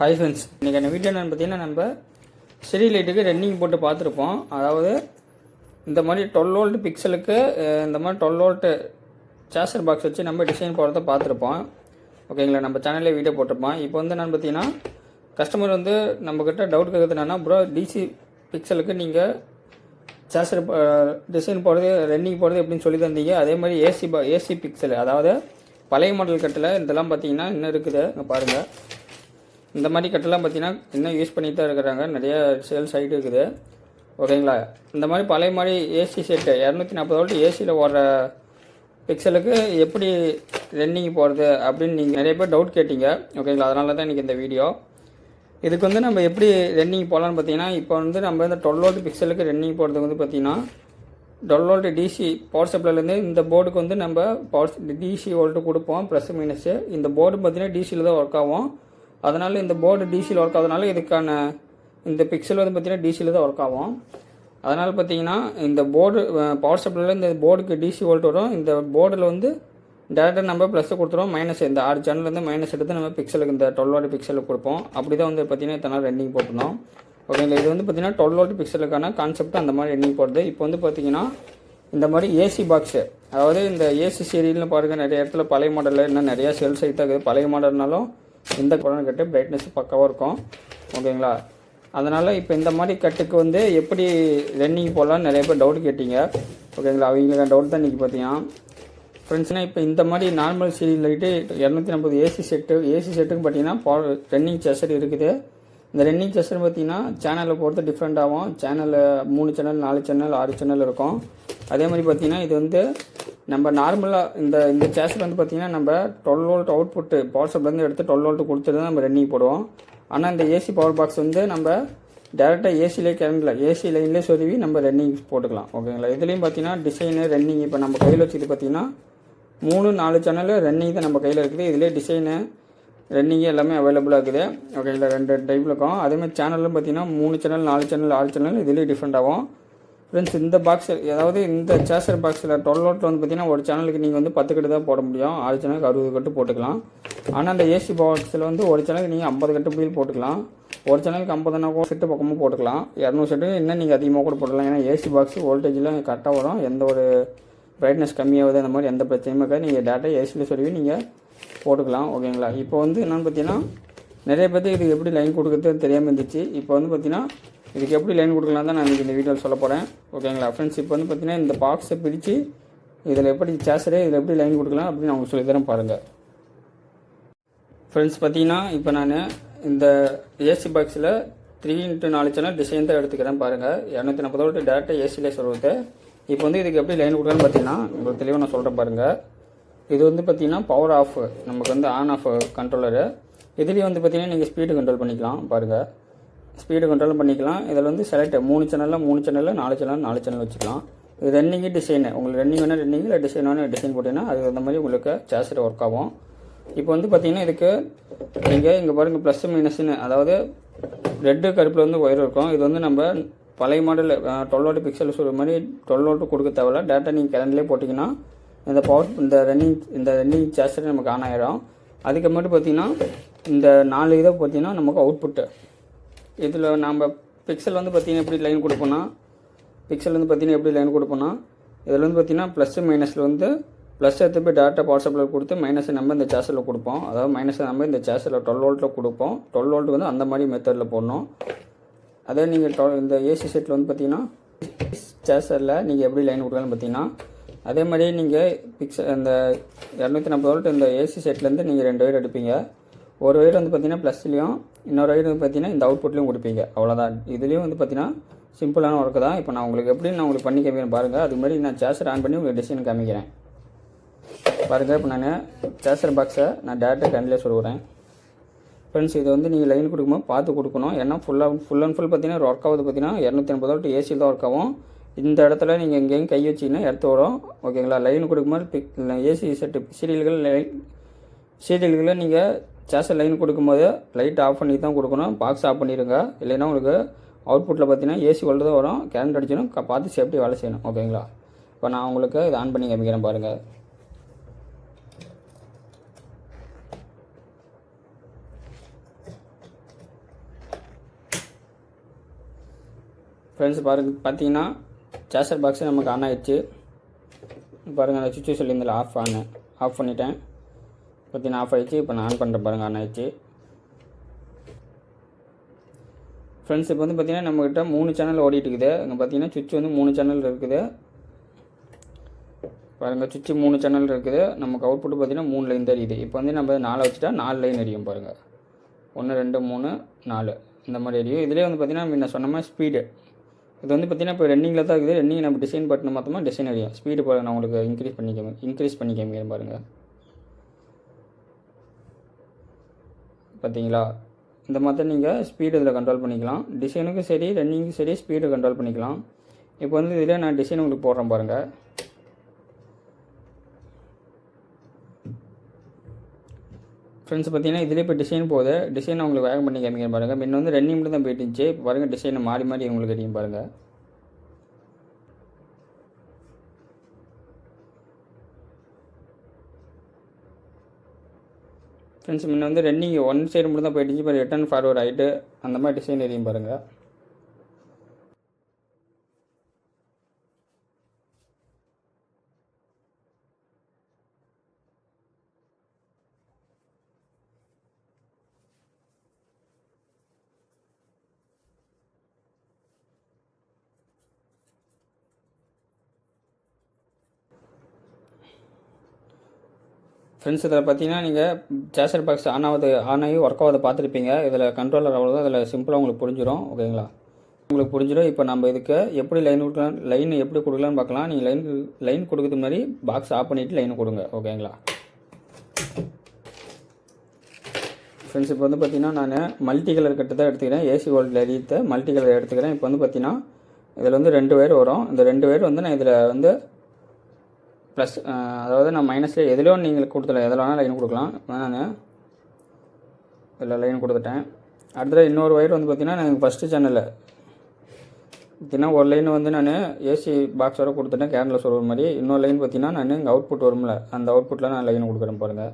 Hi friends, இன்றைக்கி அந்த video என்னென்னு பார்த்தீங்கன்னா நம்ம சிரி லைட்டுக்கு ரன்னிங் போட்டு பார்த்துருப்போம். அதாவது இந்த மாதிரி 12 வோல்ட் பிக்சலுக்கு இந்த மாதிரி 12 வோல்ட்டு சார்ஜர் பாக்ஸ் வச்சு நம்ம டிசைன் போடுறத பார்த்துருப்போம். ஓகேங்களா, நம்ம சேனலில் வீடியோ போட்டிருப்போம். இப்போ வந்து என்னென்னு பார்த்தீங்கன்னா கஸ்டமர் வந்து நம்மக்கிட்ட டவுட் கேட்குறது என்னென்னா, ப்ரோ டிசி பிக்சலுக்கு நீங்கள் சார்ஜர் டிசைன் போடுறது ரன்னிங் போடுறது எப்படின்னு சொல்லி தந்தீங்க. அதே மாதிரி ஏசி பிக்சல், அதாவது பழைய மாடல் கட்டில் இதெல்லாம் பார்த்தீங்கன்னா இன்னும் இருக்குது. இங்கே பாருங்கள், இந்த மாதிரி கட்டெல்லாம் பார்த்தீங்கன்னா இன்னும் யூஸ் பண்ணிட்டு தான் இருக்கிறாங்க. நிறைய சேல்ஸ் ஆகிட்டு இருக்குது. ஓகேங்களா, இந்த மாதிரி பழைய மாதிரி ஏசி செட்டு 240 வோல்ட் ஏசியில் ஓடுற பிக்சலுக்கு எப்படி ரன்னிங் போகிறது அப்படின்னு நீங்கள் நிறைய பேர் டவுட் கேட்டிங்க. ஓகேங்களா, அதனால தான் இன்றைக்கி இந்த வீடியோ. இதுக்கு வந்து நம்ம எப்படி ரன்னிங் போகலான்னு பார்த்தீங்கன்னா, இப்போ வந்து நம்ம இந்த 12 வோல்ட் பிக்சலுக்கு ரன்னிங் போகிறதுக்கு வந்து பார்த்திங்கன்னா 12 வோல்ட் டிசி பவர் சப்ளைலேருந்து இந்த போர்டுக்கு வந்து நம்ம டிசி வோல்ட்டு கொடுப்போம், ப்ளஸ் மைனஸு. இந்த போர்டு பார்த்திங்கன்னா டிசியில் தான் ஒர்க் ஆகும். அதனால் இந்த போர்டு டிசியில் ஒர்க் ஆகுதுனால இதுக்கான இந்த பிக்சல் வந்து பார்த்திங்கன்னா டிசியில் தான் ஒர்க் ஆகும். அதனால் பார்த்திங்கன்னா இந்த போர்டு பவர் சப்ளையில் இந்த போர்டுக்கு டிசி வோல்ட் வரும். இந்த போர்டில் வந்து டேரெக்டாக நம்ம ப்ளஸ்ஸை கொடுத்துருவோம், மைனஸ் இந்த 6 சேனல்லேருந்து மைனஸ் எடுத்து நம்ம பிக்சலுக்கு இந்த 12 வோல்ட் பிக்சலுக்கு கொடுப்போம். அப்படி தான் வந்து பார்த்திங்கன்னா இத்தனை நாள் ரன்னிங் போட்டுருந்தோம். ஓகேங்களா, இது வந்து பார்த்திங்கன்னா 12 வோல்ட் பிக்சலுக்கான கான்செப்ட் அந்த மாதிரி ரன்னிங் போடுறது. இப்போ வந்து பார்த்திங்கன்னா இந்த மாதிரி ஏசி பாக்ஸு, அதாவது இந்த ஏசி சீரியல்னு பாருங்கள், நிறைய இடத்துல பழைய மாடலில் இன்னும் நிறையா சேல்ஸ் ஆகிட்டு இருக்குது. பழைய மாடல்னாலும் இந்த குழந்தை கட்டு பிரைட்னஸ் பக்காவாக இருக்கும். ஓகேங்களா, அதனால் இப்போ இந்த மாதிரி கட்டுக்கு வந்து எப்படி ரன்னிங் போடலான்னு நிறைய பேர் டவுட் கேட்டிங்க. ஓகேங்களா, அவங்களுக்கான டவுட் தான் இன்றைக்கி பார்த்தீங்கன்னா ஃப்ரெண்ட்ஸ்னால், இப்போ இந்த மாதிரி நார்மல் சீரியல் லைட்டு 240 ஏசி செட்டுக்கு பார்த்தீங்கன்னா ரன்னிங் சார்ஜர் இருக்குது. இந்த ரன்னிங் சார்ஜர் பார்த்தீங்கன்னா சேனலை பொறுத்து டிஃப்ரெண்ட் ஆகும். சேனலில் 3 சேனல் 4 சேனல் 6 சேனல் இருக்கும். அதே மாதிரி பார்த்தீங்கன்னா இது வந்து நம்ம நார்மலாக இந்த சார்ஜர் வந்து பார்த்திங்கன்னா நம்ம 12 வோல்ட் அவுட்புட்டு பவர் சப்லேருந்து எடுத்து 12 வோல்ட் கொடுத்துட்டு தான் நம்ம ரன்னிங் போடுவோம். ஆனால் இந்த ஏசி பவர் பாக்ஸ் வந்து நம்ம டேரெக்டாக ஏசிலே கரண்டில் ஏசி லைன்லேயே சொருவி நம்ம ரன்னிங் போட்டுக்கலாம். ஓகேங்களா, இதுலேயும் பார்த்தீங்கன்னா டிசைனு ரன்னிங் இப்போ நம்ம கையில் வச்சுது பார்த்திங்கன்னா 3-4 சேனல் ரன்னிங் தான் நம்ம கையில் இருக்குது. இதிலே டிசைனு ரன்னிங்கு எல்லாமே அவைலபிளாக இருக்குது. ஓகேங்களா, 2 டைப்பில் இருக்கும். அதேமாதிரி சேனலும் பார்த்திங்கன்னா 3 சேனல் 4 சேனல் 6 சேனல் இதுலேயே டிஃப்ரெண்ட் ஆகும். ஃப்ரெண்ட்ஸ், இந்த பாக்ஸ், அதாவது இந்த சார்ஜர் பாக்ஸில் 12 வோல்ட்டில் வந்து பார்த்திங்கன்னா ஒரு சேனலுக்கு நீங்கள் வந்து 10 கட்டு தான் போட முடியும். 6 சேனலுக்கு 60 கட்டு போட்டுக்கலாம். ஆனால் அந்த ஏசி பாக்ஸில் வந்து ஒரு சேனலுக்கு நீங்கள் 50 கட்டு பில் போட்டுக்கலாம். ஒரு சேனலுக்கு 50 செட்டு பக்கமும் போட்டுக்கலாம். 200 செட்டு இன்னும் நீங்கள் அதிகமாக கூட போட்டுக்கலாம். ஏன்னா ஏசி பாக்ஸ் வோல்டேஜில் கரெக்டாக வரும். எந்த ஒரு பிரைட்னஸ் கம்மியாகுது அந்த மாதிரி எந்த பிரச்சனையும் இருக்காது. நீங்கள் டேரெக்டாக ஏசியில் சொல்லி நீங்கள் போட்டுக்கலாம். ஓகேங்களா, இப்போ வந்து என்னென்னு பார்த்தீங்கன்னா நிறைய பேருக்கு இதுக்கு எப்படி லைன் கொடுக்குறது தெரியாமல் இருந்துச்சு. இப்போ வந்து பார்த்திங்கன்னா இதுக்கு எப்படி லைன் கொடுக்கலாம் தான் நான் இன்றைக்கி இந்த வீடியோவில் சொல்ல போகிறேன். ஓகேங்களா ஃப்ரெண்ட்ஸ், இப்போ வந்து பார்த்திங்கன்னா இந்த பாக்ஸை பிரித்து இதில் எப்படி சார்ஜரு இதில் எப்படி லைன் கொடுக்கலாம் அப்படின்னு அவங்க சொல்லி தரேன் பாருங்கள். ஃப்ரெண்ட்ஸ், பார்த்திங்கன்னா இப்போ நான் இந்த ஏசி பாக்ஸில் 3x4 சேனல் டிசைன் தான் எடுத்துக்கிறேன் பாருங்கள். 240 வோல்ட் டேரெக்டாக ஏசியிலே சொல்லுவது. இப்போ வந்து இதுக்கு எப்படி லைன் கொடுக்கலான்னு பார்த்தீங்கன்னா உங்களுக்கு தெளிவாக நான் சொல்கிறேன் பாருங்கள். இது வந்து பார்த்திங்கன்னா பவர் ஆஃப், நமக்கு வந்து ஆன் ஆஃப் கண்ட்ரோலரு. இதுலேயும் வந்து பார்த்திங்கன்னா நீங்கள் ஸ்பீடு கண்ட்ரோல் பண்ணிக்கலாம் பாருங்கள். ஸ்பீடு கண்ட்ரோலும் பண்ணிக்கலாம். இதில் வந்து செலக்ட் 3 சேனலில் 3 சேனலில் 4 சேனல் 4 சேனல் வச்சுக்கலாம். இது ரன்னிங்கு டிசைனு, உங்களுக்கு ரன்னிங் வேணால் ரன்னிங், இல்லை டிசைன் வேணால் டிசைன் போட்டிங்கன்னா அது அந்த மாதிரி உங்களுக்கு சார்ஜர் ஒர்க் ஆகும். இப்போ வந்து பார்த்திங்கன்னா இதுக்கு நீங்கள் இங்கே பாருங்கள் ப்ளஸ் மைனஸ்ன்னு, அதாவது ரெட்டு கருப்பில் வந்து ஒயர் இருக்கும். இது வந்து நம்ம பழைய மாடல் 12 வோல்ட் பிக்சல் சொல்கிற மாதிரி 12 வோல்ட்டு கொடுக்க தேவையில்ல. டேரெக்டாக நீங்கள் கரண்ட்லேயே போட்டிங்கன்னா இந்த ரன்னிங் சார்ஜர் நமக்கு ஆன் ஆகிடும். அதுக்கப்புறமேட்டு பார்த்திங்கன்னா இந்த 4 இதை பார்த்திங்கன்னா நமக்கு அவுட்புட்டு. இதில் நம்ம பிக்சல் வந்து பார்த்திங்கன்னா எப்படி லைன் கொடுப்போன்னா இதில் வந்து பார்த்திங்கன்னா ப்ளஸ் மைனஸில் வந்து ப்ளஸ் எடுத்து போய் டேரெக்டாக பவர் சப்ளை கொடுத்து மைனஸை நம்ம இந்த சார்ஜரில் கொடுப்போம். அதாவது மைனஸை நம்ம இந்த சார்ஜரில் 12 வோல்ட்டில் கொடுப்போம். 12 வோல்ட் வந்து அந்த மாதிரி மெத்தடில் போடணும். அதே நீங்கள் இந்த ஏசி செட்டில் வந்து பார்த்திங்கன்னா சார்ஜரில் நீங்கள் எப்படி லைன் கொடுக்கலான்னு பார்த்தீங்கன்னா அதே மாதிரி நீங்கள் இந்த 240 வோல்ட் இந்த ஏசி செட்லேருந்து நீங்கள் 2 ஒயர் எடுப்பீங்க. ஒரு ஒயர் வந்து பார்த்திங்கன்னா ப்ளஸ்லேயும், இன்னொரு ஒயர் வந்து பார்த்திங்கன்னா இந்த அவுட்புட்லேயும் கொடுப்பீங்க. அவ்வளோதான். இதுலேயும் வந்து பார்த்திங்கன்னா சிம்பிளான ஒர்க்கு தான். இப்போ நான் உங்களுக்கு உங்களுக்கு பண்ணி காமிக்கிறேன் பாருங்கள். அது மாதிரி நான் சார்ஜர் ஆன் பண்ணி உங்களுக்கு டிசைன் காமிக்கிறேன் பாருங்கள். இப்போ நான் சார்ஜர் பாக்ஸை நான் டேரெக்டாக கரண்ட்லேயே சொல்லுறேன். ஃப்ரெண்ட்ஸ், இதை வந்து நீங்கள் லைன் கொடுக்கும்போது பார்த்து கொடுக்கணும். ஏன்னா ஃபுல் அண்ட் ஃபுல் பார்த்திங்கன்னா ஒர்க் ஆகுது பார்த்திங்கன்னா 280 வோல்ட் ஏசியில் தான் ஒர்க் ஆகும். இந்த இடத்துல நீங்கள் எங்கேயும் கை வச்சிங்கன்னா எடுத்து வரும். ஓகேங்களா, லைன் கொடுக்கும்போது ஏசி செட்டு சீரியல்களில் நீங்கள் சார்ஜர் லைன் கொடுக்கும்போது லைட் ஆஃப் பண்ணி தான் கொடுக்கணும். பாக்ஸ் ஆஃப் பண்ணிடுங்க. இல்லைன்னா உங்களுக்கு அவுட்புட்டில் பார்த்தீங்கன்னா ஏசி வோல்ட் தான் வரும். கரண்ட் அடிச்சிடும். பார்த்து சேஃப்டி வேலை செய்யணும். ஓகேங்களா, இப்போ நான் உங்களுக்கு இதை ஆன் பண்ணி காமிக்கிறேன் பாருங்கள். ஃப்ரெண்ட்ஸ் பார்த்தீங்கன்னா சார்ஜர் பாக்ஸு நமக்கு ஆன் ஆகிடுச்சு. பாருங்கள், அந்த சுவிட்சு சொல்லியிருந்தில்ல ஆஃப் பண்ணிட்டேன். பார்த்தீங்கன்னா ஆஃப் ஆகிடுச்சு. இப்போ நான் ஆன் பண்ணுறேன் பாருங்கள், ஆன் ஆகிடுச்சு. ஃப்ரெண்ட்ஸ் இப்போ வந்து பார்த்திங்கன்னா நம்மக்கிட்ட 3 சேனல் ஓடிட்டு இருக்குது. இங்கே பார்த்தீங்கன்னா சுவிட்ச் வந்து 3 சேனல் இருக்குது. பாருங்கள், சுவிட்சு 3 சேனல் இருக்குது. நமக்கு அவுட்புட்டு பார்த்திங்கன்னா 3 லைன் தெரியுது. இப்போ வந்து நம்ம 4 வச்சுட்டா 4 லைன் எரியும் பாருங்கள். 1 2 3 4 இந்த மாதிரி எரியும். இதிலே வந்து பார்த்திங்கன்னா நான் சொன்ன மாதிரி ஸ்பீடு இது வந்து பார்த்திங்கன்னா இப்போ ரன்னிங்கில் தான் இருக்குது. ரன்னிங் நம்ம டிசைன் பட்டணும் மொத்தமாக டிசைன் எரியும். ஸ்பீடு பாருங்கள், நான் உங்களுக்கு இன்க்ரீஸ் பண்ணி காமிக்கிறேன் பாருங்கள். பார்த்தீங்களா, இந்த மாதிரி நீங்கள் ஸ்பீடு இதில் கண்ட்ரோல் பண்ணிக்கலாம். டிசைனுக்கும் சரி ரன்னிங்கும் சரி ஸ்பீடு கண்ட்ரோல் பண்ணிக்கலாம். இப்போ வந்து இதில் நான் டிசைன் உங்களுக்கு போடுறேன் பாருங்கள். ஃப்ரெண்ட்ஸ் பார்த்தீங்கன்னா இதிலே இப்போ டிசைன் போகுது. டிசைன் உங்களுக்கு வேகம் பண்ணி காமிக்கிறேன் பாருங்கள். முன்ன வந்து ரன்னிங் மட்டும் தான் போயிட்டு இருந்துச்சு. இப்போ பாருங்கள், டிசைனை மாறி உங்களுக்கு தெரியும் பாருங்கள். ஃப்ரெண்ட்ஸ் முன்ன வந்து ரன்னிங் ஒன் சைடு மட்டும் தான் போயிட்டு இருந்துச்சு. இப்போ ரிட்டர்ன் ஃபார்வர்ட் ஆகிட்டு அந்த மாதிரி டிசைன் எரியும் பாருங்கள். ஃப்ரெண்ட்ஸ் இதில் பார்த்தீங்கன்னா நீங்கள் சார்ஜர் பாக்ஸ் ஆன் ஆகி ஒர்க் ஆகாத பார்த்துருப்பீங்க. இதில் கண்ட்ரோலர் அவ்வளோதான். இதில் சிம்பிளாக உங்களுக்கு புரிஞ்சிடும். ஓகேங்களா, உங்களுக்கு புரிஞ்சிடும். இப்போ நம்ம இதுக்கு எப்படி லைன் எப்படி கொடுக்கலான்னு பார்க்கலாம். நீங்கள் லைன் கொடுக்குறது மாதிரி பாக்ஸ் ஆஃப் பண்ணிவிட்டு லைன் கொடுங்க. ஓகேங்களா ஃப்ரெண்ட்ஸ், இப்போ வந்து பார்த்தீங்கன்னா நான் மல்டி கலர் கட்டு தான் எடுத்துக்கிறேன். ஏசி வோல்ட்டில் எரியத்தை மல்டி கலர் எடுத்துக்கிறேன். இப்போ வந்து பார்த்தீங்கன்னா இதில் வந்து 2 ஒயர் வரும். இந்த 2 ஒயர் வந்து நான் இதில் வந்து ப்ளஸ், அதாவது நான் மைனஸில் எதுலையோ நீங்கள் கொடுத்துடலாம். எதில் வேணால் லைன் கொடுக்கலாம். நான் இதில் லைன் கொடுத்துட்டேன். அடுத்தது இன்னொரு ஒயர் வந்து பார்த்திங்கன்னா நான் ஃபஸ்ட்டு சேனலில் பார்த்திங்கன்னா ஒரு லைன் வந்து நான் ஏசி பாக்ஸோட கொடுத்துட்டேன், கேரளில் சொல்கிற மாதிரி. இன்னொரு லைன் பார்த்திங்கன்னா நான் இங்கே அவுட்புட் வரும்ல, அந்த அவுட்புட்டில் நான் லைன் கொடுக்குறேன் பாருங்கள்.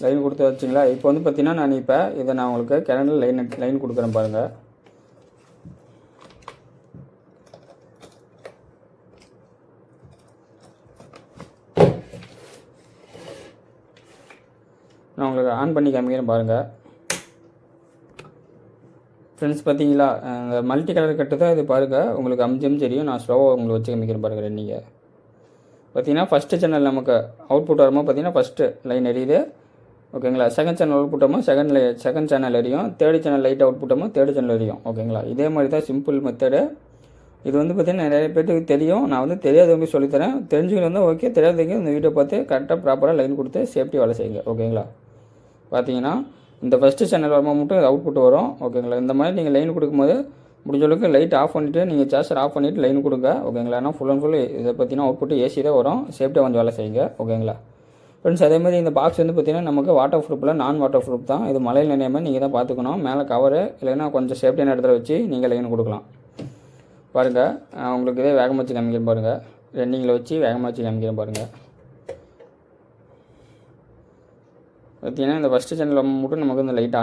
லைன் கொடுத்து வச்சிங்களா. இப்போ வந்து பார்த்திங்கன்னா நான் இதை நான் உங்களுக்கு கேரளில் லைன் கொடுக்குறேன் பாருங்கள். நான் உங்களுக்கு ஆன் பண்ணி காமிக்கிறேன் பாருங்கள். ஃப்ரெண்ட்ஸ் பார்த்தீங்களா, இந்த மல்டி கலர் கட்டு தான் இது பாருங்கள். உங்களுக்கு அம்ஜம் தெரியும். நான் ஸ்லோவாக உங்களுக்கு வச்சு காமிக்கிறேன் பாருங்கள். நீங்கள் பார்த்தீங்கன்னா ஃபஸ்ட்டு சேனல் நமக்கு அவுட்புட் வரும்போது பார்த்தீங்கன்னா ஃபஸ்ட்டு லைன் எரியுது. ஓகேங்களா, செகண்ட் சேனல் அவுட்புட் ஆகும் செகண்ட் சேனல் எரியும். தேர்ட் சேனல் லைட் அவுட்புட் ஆகும் தேர்ட் சேனல் எரியும். ஓகேங்களா, இதே மாதிரி தான் சிம்பிள் மெத்தடு. இது வந்து பார்த்திங்கன்னா நிறைய பேருக்கு தெரியும். நான் வந்து தெரியாதவங்க சொல்லித்தரேன். தெரிஞ்சுக்கிட்டு வந்து ஓகே, தெரியாதவங்க இந்த வீடியோ பார்த்து கரெக்டாக ப்ராப்பராக லைன் கொடுத்து சேஃப்டி வேலை செய்யுங்க. ஓகேங்களா, பார்த்தீங்கன்னா இந்த ஃபஸ்ட்டு சேனல் வரும்போது மட்டும் அவுட்புட் வரும். ஓகேங்களா, இந்த மாதிரி நீங்கள் லைன் கொடுக்கும்போது முடிஞ்ச அளவுக்கு லைட் ஆஃப் பண்ணிவிட்டு நீங்கள் சார்ஜர் ஆஃப் பண்ணிவிட்டு லைன் கொடுங்க. ஓகேங்களா, ஏன்னா ஃபுல் அண்ட் ஃபுல் இதை பார்த்தீங்கன்னா அவுட்புட்டு ஏசி தான் வரும். சேஃப்டியாக வந்து வேலை செய்யுங்க. ஓகேங்களா ஃப்ரெண்ட்ஸ், அதேமாதிரி இந்த பாக்ஸ் வந்து பார்த்திங்கன்னா நமக்கு வாட்டர் ப்ரூஃபில் நான் வாட்டர் ப்ரூஃப் தான். இது மழையில் நினையாம நீங்கள் தான் பார்த்துக்கணும். மேலே கவரு இல்லைன்னா கொஞ்சம் சேஃப்டியான இடத்துல வச்சு நீங்கள் லைன் கொடுக்கலாம். பாருங்கள், உங்களுக்கு இதே வேகமாக வச்சு காமிக்கிறேன் பாருங்கள். ரன்னிங்கில் வச்சு வேகமாக வச்சு காமிக்கிறேன் பாருங்கள். பார்த்தீங்கன்னா இந்த ஃபஸ்ட்டு சேனலில் மட்டும் நமக்கு இந்த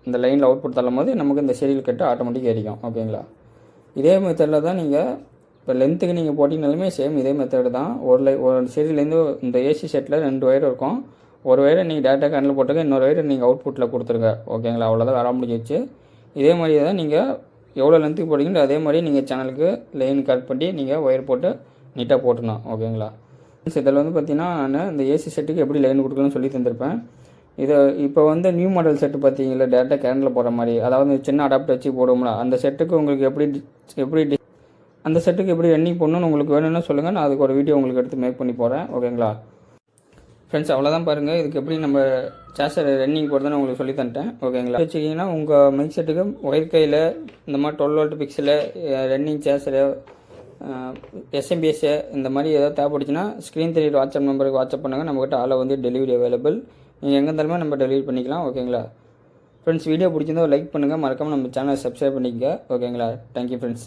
இந்த லைனில் அவுட்புட் தள்ளும் போது நமக்கு இந்த சீரியல் கட்டு ஆட்டோமேட்டிக்காக எரிக்கும். ஓகேங்களா, இதே மெத்தடில் தான் நீங்கள் இப்போ லென்த்துக்கு நீங்கள் போட்டிங்கனாலுமே சேம் இதே மெத்தடு தான். ஒரு சீரியல்லேருந்து இந்த ஏசி செட்டில் 2 ஒயர் இருக்கும். ஒரு ஒயரை நீங்கள் டேரெக்டாக கண்ணில் போட்டுங்க, இன்னொரு ஒயரை நீங்கள் அவுட்புட்டில் கொடுத்துருங்க. ஓகேங்களா, அவ்வளோதான் வேலை முடிஞ்சிச்சு. இதே மாதிரியே தான் நீங்கள் எவ்வளோ லென்த்துக்கு போட்டிங்களோ அதே மாதிரி நீங்கள் சேனலுக்கு லைன் கட் பண்ணி நீங்கள் ஒயர் போட்டு நீட்டாக போட்டுணும். ஓகேங்களா, இதில் வந்து பார்த்திங்கன்னா நான் இந்த ஏசி செட்டுக்கு எப்படி லைன் கொடுக்கணும்னு சொல்லி தந்திருப்பேன். இதை இப்போ வந்து நியூ மாடல் செட்டு பார்த்தீங்களா, டேரெக்டாக கேரண்டில் போடுற மாதிரி, அதாவது சின்ன அடாப்டர் வச்சு போடுவோம்ல, அந்த செட்டுக்கு உங்களுக்கு எப்படி அந்த செட்டுக்கு எப்படி ரன்னிங் பண்ணணும்னு உங்களுக்கு வேணும்னா சொல்லுங்கள். நான் அதுக்கு ஒரு வீடியோ உங்களுக்கு எடுத்து மேக் பண்ணி போகிறேன். ஓகேங்களா ஃப்ரெண்ட்ஸ், அவ்வளோதான் பாருங்கள். இதுக்கு எப்படி நம்ம சார்ஜர் ரன்னிங் போடுறதுன்னு உங்களுக்கு சொல்லி தந்துட்டேன். ஓகேங்களா, வச்சுக்கிங்கன்னா உங்கள் மைக் செட்டுக்கு ஒயர் கையில் இந்த மாதிரி 12 volt pixel running charger SMPS இந்த மாதிரி ஏதாவது தேவைப்படுச்சுன்னா ஸ்க்ரீன் தெரியுற வாட்ஸ்அப் நம்பருக்கு வாட்ஸ்அப் பண்ணுங்கள். நம்மகிட்ட ஆளில் வந்து டெலிவரி அவைலபிள். நீங்கள் எங்கே இருந்தாலுமே நம்ம டெலிவரி பண்ணிக்கலாம். ஓகேங்களா ஃப்ரெண்ட்ஸ், வீடியோ பிடிச்சிருந்தா லைக் பண்ணுங்கள். மறக்காமல் நம்ம சேனலை சப்ஸ்கிரைப் பண்ணிக்கங்க. ஓகேங்களா, தேங்க்யூ ஃப்ரெண்ட்ஸ்.